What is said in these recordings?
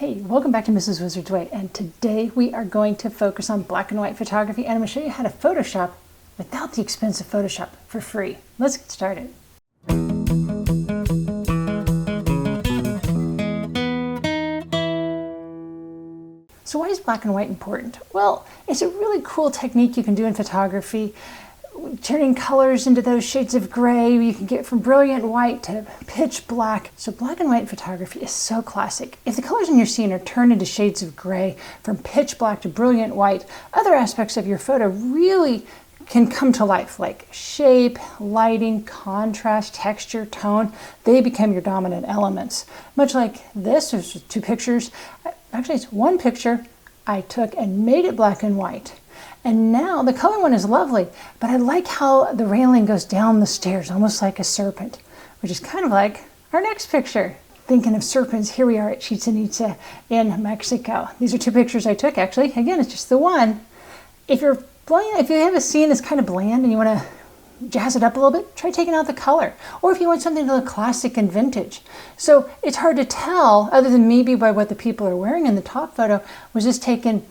Hey, welcome back to Mrs. Wizard's Way, and today we are going to focus on black and white photography, and I'm going to show you how to Photoshop without the expense of Photoshop for free. Let's get started. So why is black and white important? Well, it's a really cool technique you can do in photography, turning colors into those shades of gray. You can get from brilliant white to pitch black. So black and white photography is so classic. If the colors in your scene are turned into shades of gray, from pitch black to brilliant white, other aspects of your photo really can come to life, like shape, lighting, contrast, texture, tone. They become your dominant elements. Much like this, there's two pictures. Actually, it's one picture I took and made it black and white. And now the color one is lovely, but I like how the railing goes down the stairs, almost like a serpent, which is kind of like our next picture. Thinking of serpents, here we are at Chichen Itza in Mexico. These are two pictures I took, actually. Again, it's just the one. If you have a scene that's kind of bland and you want to jazz it up a little bit, try taking out the color. Or if you want something to look classic and vintage. So it's hard to tell, other than maybe by what the people are wearing in the top photo, was this taken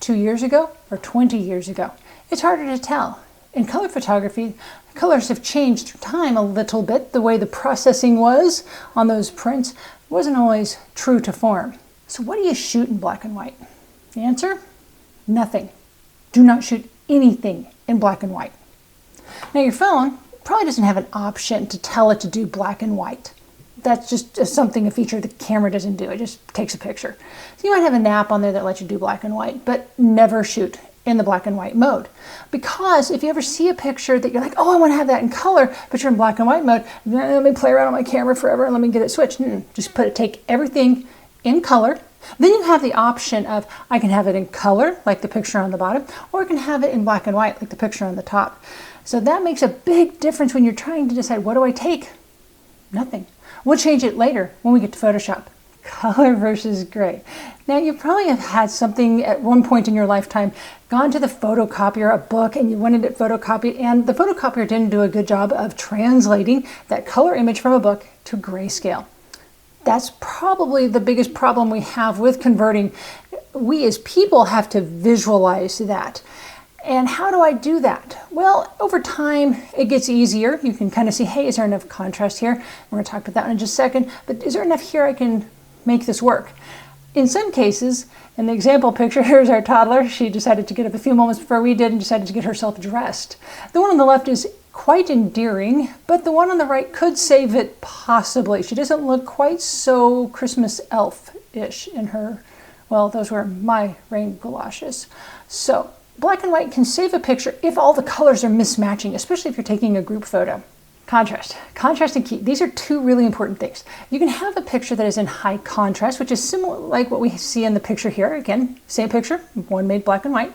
2 years ago or 20 years ago? It's harder to tell. In color photography, colors have changed through time a little bit. The way the processing was on those prints wasn't always true to form. So what do you shoot in black and white? The answer? Nothing. Do not shoot anything in black and white. Now your phone probably doesn't have an option to tell it to do black and white. That's just a feature the camera doesn't do. It just takes a picture. So you might have an app on there that lets you do black and white, but never shoot in the black and white mode. Because if you ever see a picture that you're like, oh, I want to have that in color, but you're in black and white mode, let me play around on my camera forever and let me get it switched. Just take everything in color. Then you have the option of, I can have it in color, like the picture on the bottom, or I can have it in black and white, like the picture on the top. So that makes a big difference when you're trying to decide, what do I take? Nothing. We'll change it later when we get to Photoshop. Color versus gray. Now you probably have had something at one point in your lifetime, gone to the photocopier, a book, and you wanted it photocopied, and the photocopier didn't do a good job of translating that color image from a book to grayscale. That's probably the biggest problem we have with converting. We as people have to visualize that. And how do I do that? Well, over time, it gets easier. You can kind of see, hey, is there enough contrast here? We're going to talk about that in just a second. But is there enough here I can make this work? In some cases, in the example picture, here's our toddler. She decided to get up a few moments before we did and decided to get herself dressed. The one on the left is quite endearing, but the one on the right could save it possibly. She doesn't look quite so Christmas elf-ish in her, well, those were my rain galoshes. So black and white can save a picture if all the colors are mismatching, especially if you're taking a group photo. Contrast and key. These are two really important things. You can have a picture that is in high contrast, which is similar like what we see in the picture here. Again, same picture, one made black and white.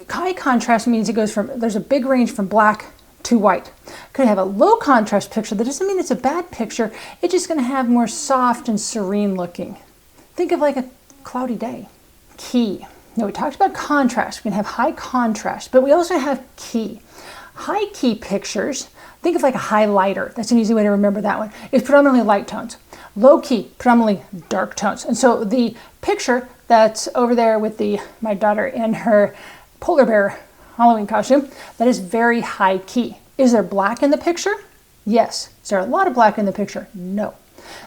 High contrast means there's a big range from black to white. Could have a low contrast picture. That doesn't mean it's a bad picture. It's just going to have more soft and serene looking. Think of like a cloudy day. Key. Now we talked about contrast. We can have high contrast, but we also have key. High key pictures, think of like a highlighter. That's an easy way to remember that one. It's predominantly light tones. Low key, predominantly dark tones. And so the picture that's over there with my daughter in her polar bear Halloween costume, that is very high key. Is there black in the picture? Yes. Is there a lot of black in the picture? No.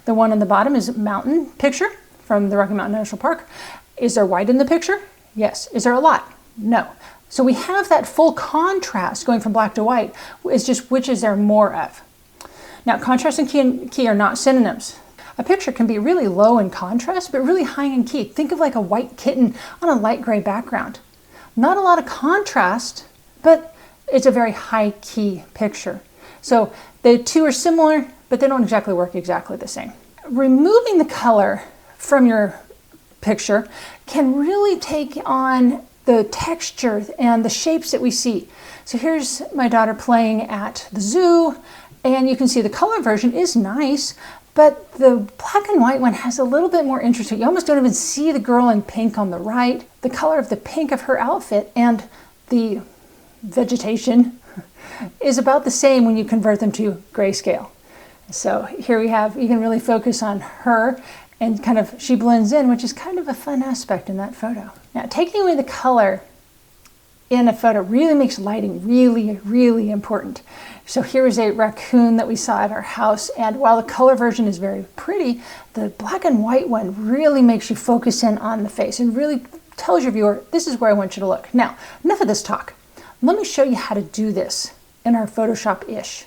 The one on the bottom is a mountain picture from the Rocky Mountain National Park. Is there white in the picture? Yes. Is there a lot? No. So we have that full contrast going from black to white. It's just which is there more of. Now, contrast and key are not synonyms. A picture can be really low in contrast, but really high in key. Think of like a white kitten on a light gray background. Not a lot of contrast, but it's a very high key picture. So the two are similar, but they don't exactly work exactly the same. Removing the color from your picture can really take on the texture and the shapes that we see. So here's my daughter playing at the zoo, and you can see the color version is nice, but the black and white one has a little bit more interest to it. You almost don't even see the girl in pink on the right. The color of the pink of her outfit and the vegetation is about the same when you convert them to grayscale. So here we have, you can really focus on her and kind of she blends in, which is kind of a fun aspect in that photo. Now, taking away the color in a photo really makes lighting really, really important. So here is a raccoon that we saw at our house, and while the color version is very pretty, the black and white one really makes you focus in on the face and really tells your viewer, this is where I want you to look. Now, enough of this talk. Let me show you how to do this in our Photoshop-ish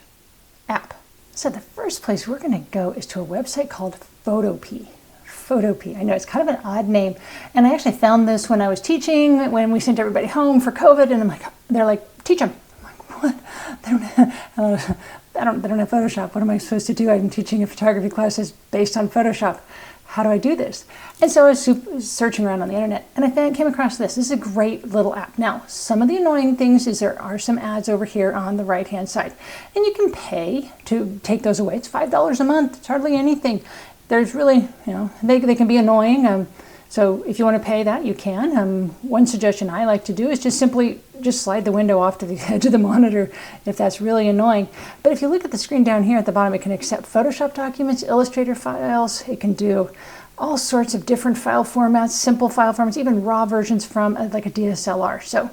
app. So the first place we're going to go is to a website called Photopea. Photopea. I know it's kind of an odd name, and I actually found this when I was teaching, when we sent everybody home for COVID, and I'm like, they're like, teach them. I'm like, what? They don't have Photoshop. What am I supposed to do? I'm teaching a photography class that's based on Photoshop. How do I do this? And so I was searching around on the internet, and I came across this. This is a great little app. Now, some of the annoying things is there are some ads over here on the right-hand side, and you can pay to take those away. It's $5 a month. It's hardly anything. There's really, they can be annoying. So if you want to pay that, you can. One suggestion I like to do is just simply slide the window off to the edge of the monitor if that's really annoying. But if you look at the screen down here at the bottom, it can accept Photoshop documents, Illustrator files. It can do all sorts of different file formats, simple file formats, even raw versions from like a DSLR. So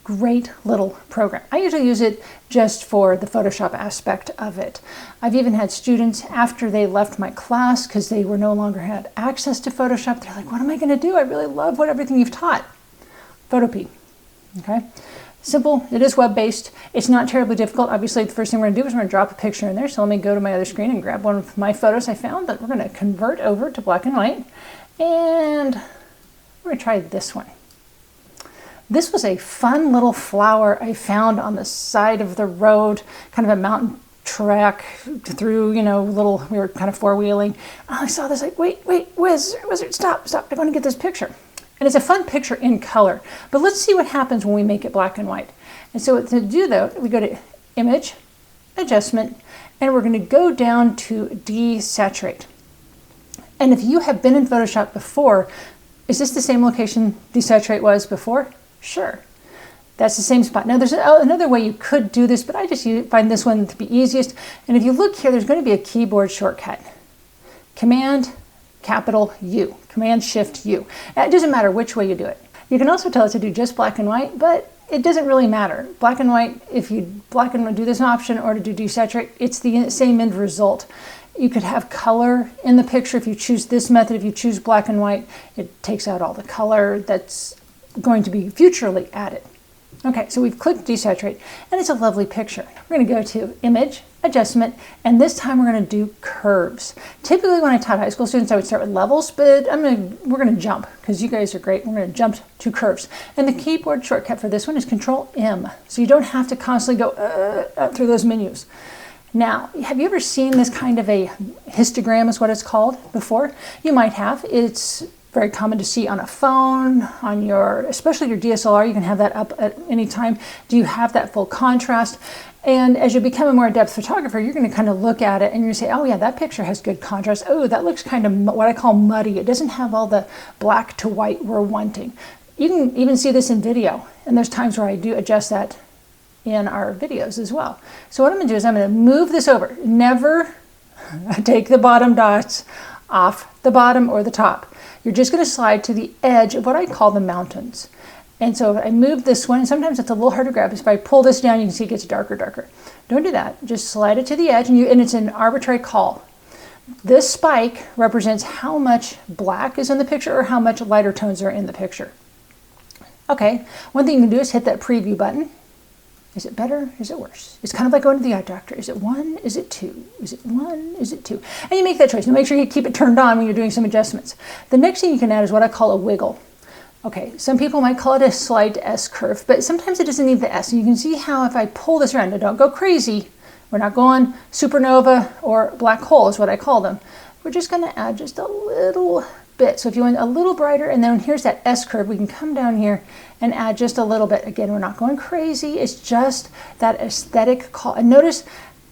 great little program. I usually use it just for the Photoshop aspect of it. I've even had students after they left my class because they were no longer had access to Photoshop. They're like, what am I going to do? I really love everything you've taught. Photopea. Okay. Simple. It is web-based. It's not terribly difficult. Obviously, the first thing we're going to do is we're going to drop a picture in there. So let me go to my other screen and grab one of my photos I found that we're going to convert over to black and white. And we're going to try this one. This was a fun little flower I found on the side of the road, kind of a mountain track through, we were kind of four-wheeling. I saw this like, wait, Wizard, stop, I want to get this picture. And it's a fun picture in color, but let's see what happens when we make it black and white. And so to do that, we go to Image, Adjustment, and we're going to go down to Desaturate. And if you have been in Photoshop before, is this the same location Desaturate was before? Sure. That's the same spot. Now there's another way you could do this, but I just find this one to be easiest. And if you look here, there's going to be a keyboard shortcut. Command capital U. Command Shift U. It doesn't matter which way you do it. You can also tell it to do just black and white, but it doesn't really matter. Black and white, if you black and white do this option or to do desaturate, it's the same end result. You could have color in the picture if you choose this method. If you choose black and white, it takes out all the color that's going to be futurely added. Okay, so we've clicked Desaturate, and it's a lovely picture. We're going to go to Image, Adjustment, and this time we're going to do curves. Typically when I taught high school students, I would start with levels, but we're going to jump, because you guys are great. We're going to jump to curves. And the keyboard shortcut for this one is Control M, so you don't have to constantly go through those menus. Now, have you ever seen this kind of a histogram is what it's called before? You might have. It's very common to see on a phone, on especially your DSLR. You can have that up at any time. Do you have that full contrast? And as you become a more adept photographer, you're going to kind of look at it and you say, oh yeah, that picture has good contrast. Oh, that looks kind of what I call muddy. It doesn't have all the black to white we're wanting. You can even see this in video. And there's times where I do adjust that in our videos as well. So what I'm going to do is I'm going to move this over. Never take the bottom dots off the bottom or the top. You're just going to slide to the edge of what I call the mountains. And so if I move this one, and sometimes it's a little hard to grab. If I pull this down, you can see it gets darker. Don't do that. Just slide it to the edge, and it's an arbitrary call. This spike represents how much black is in the picture or how much lighter tones are in the picture. Okay, one thing you can do is hit that preview button. Is it better? Is it worse? It's kind of like going to the eye doctor. Is it 1? Is it 2? Is it 1? Is it 2? And you make that choice. Now make sure you keep it turned on when you're doing some adjustments. The next thing you can add is what I call a wiggle. Okay, some people might call it a slight S curve, but sometimes it doesn't need the S. And you can see how if I pull this around, now don't go crazy. We're not going supernova or black hole is what I call them. We're just going to add just a little bit. So if you want a little brighter, and then here's that S curve, we can come down here and add just a little bit. Again, we're not going crazy. It's just that aesthetic call. And notice,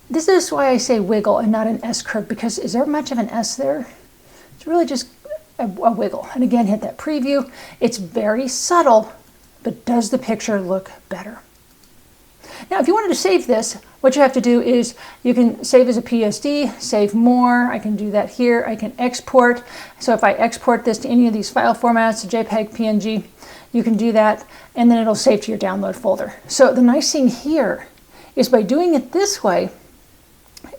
this is why I say wiggle and not an S curve, because is there much of an S there? It's really just a wiggle. And again, hit that preview. It's very subtle, but does the picture look better? Now, if you wanted to save this, what you have to do is you can save as a PSD, save more. I can do that here. I can export. So if I export this to any of these file formats, JPEG, PNG, you can do that, and then it'll save to your download folder. So the nice thing here is by doing it this way,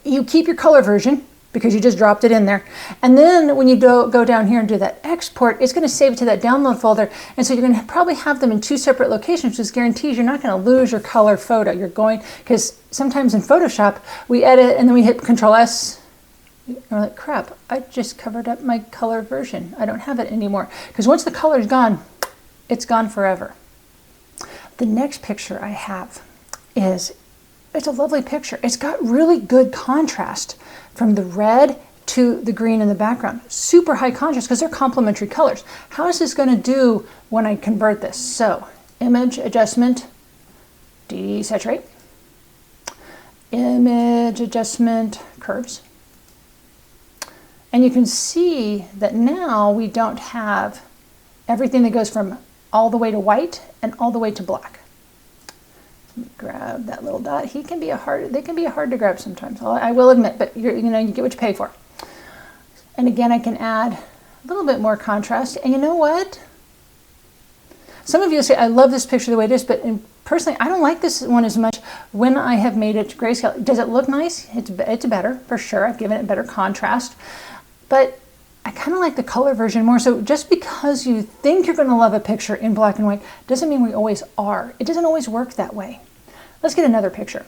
you keep your color version because you just dropped it in there. And then when you go down here and do that export, it's going to save it to that download folder. And so you're going to probably have them in 2 separate locations, which guarantees you're not going to lose your color photo. You're going, because sometimes in Photoshop, we edit and then we hit Control S. And we're like, crap, I just covered up my color version. I don't have it anymore. Because once the color's gone, it's gone forever. The next picture I have is, it's a lovely picture. It's got really good contrast from the red to the green in the background. Super high contrast because they're complementary colors. How is this going to do when I convert this? So, image adjustment, desaturate. Image adjustment, curves. And you can see that now we don't have everything that goes from all the way to white and all the way to black. Grab that little dot. They can be hard to grab sometimes, I will admit, but you get what you pay for. And again, I can add a little bit more contrast. And you know what? Some of you say, I love this picture the way it is, but personally, I don't like this one as much when I have made it grayscale. Does it look nice? It's better, for sure. I've given it better contrast. But I kind of like the color version more. So just because you think you're going to love a picture in black and white doesn't mean we always are. It doesn't always work that way. Let's get another picture.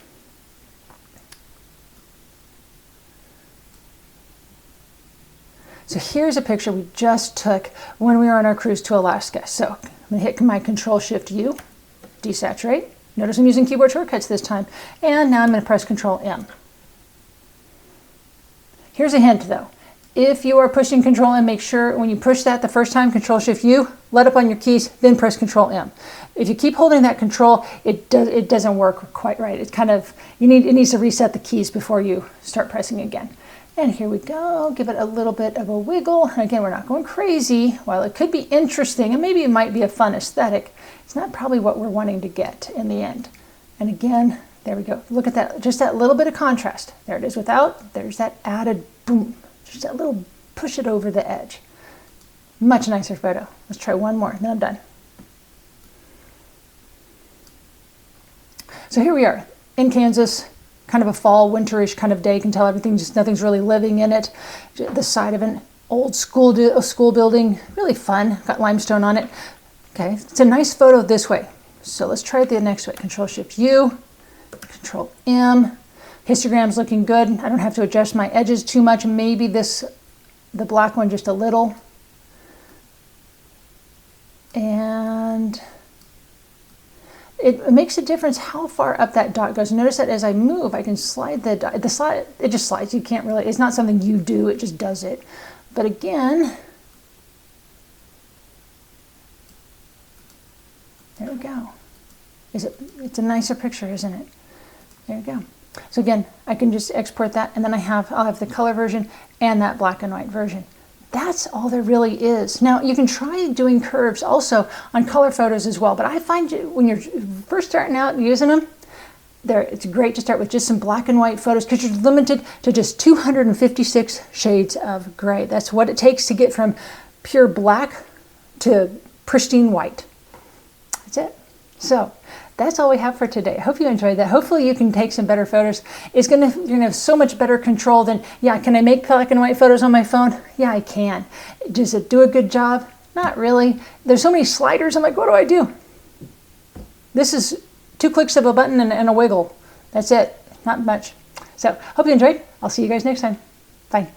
So here's a picture we just took when we were on our cruise to Alaska. So I'm going to hit my Control-Shift-U, desaturate. Notice I'm using keyboard shortcuts this time. And now I'm going to press Control-M. Here's a hint though. If you are pushing Control-M, make sure when you push that the first time, Control-Shift-U, let up on your keys, then press Control-M. If you keep holding that Control, it doesn't work quite right. It's kind of, it needs to reset the keys before you start pressing again. And here we go, give it a little bit of a wiggle. And again, we're not going crazy. While it could be interesting, and maybe it might be a fun aesthetic, it's not probably what we're wanting to get in the end. And again, there we go. Look at that, just that little bit of contrast. There it is without, there's that added boom. Just that little push it over the edge. Much nicer photo. Let's try one more, then I'm done. So here we are in Kansas, kind of a fall, winterish kind of day. You can tell nothing's really living in it. The side of an old school building, really fun. Got limestone on it. Okay, it's a nice photo this way. So let's try it the next way. Control-Shift-U, Control-M. Histogram's looking good. I don't have to adjust my edges too much. Maybe the black one just a little. And it makes a difference how far up that dot goes. Notice that as I move, I can slide the dot. It just slides. You can't really, it's not something you do, it just does it. But again, there we go. It's a nicer picture, isn't it? There you go. So again, I can just export that, and then I'll have the color version and that black and white version. That's all there really is. Now, you can try doing curves also on color photos as well, but I find when you're first starting out using them, it's great to start with just some black and white photos because you're limited to just 256 shades of gray. That's what it takes to get from pure black to pristine white. That's it. So that's all we have for today. I hope you enjoyed that. Hopefully you can take some better photos. You're gonna have so much better control than, yeah, can I make black and white photos on my phone? Yeah, I can. Does it do a good job? Not really. There's so many sliders. I'm like, what do I do? This is 2 clicks of a button and a wiggle. That's it. Not much. So hope you enjoyed. I'll see you guys next time. Bye.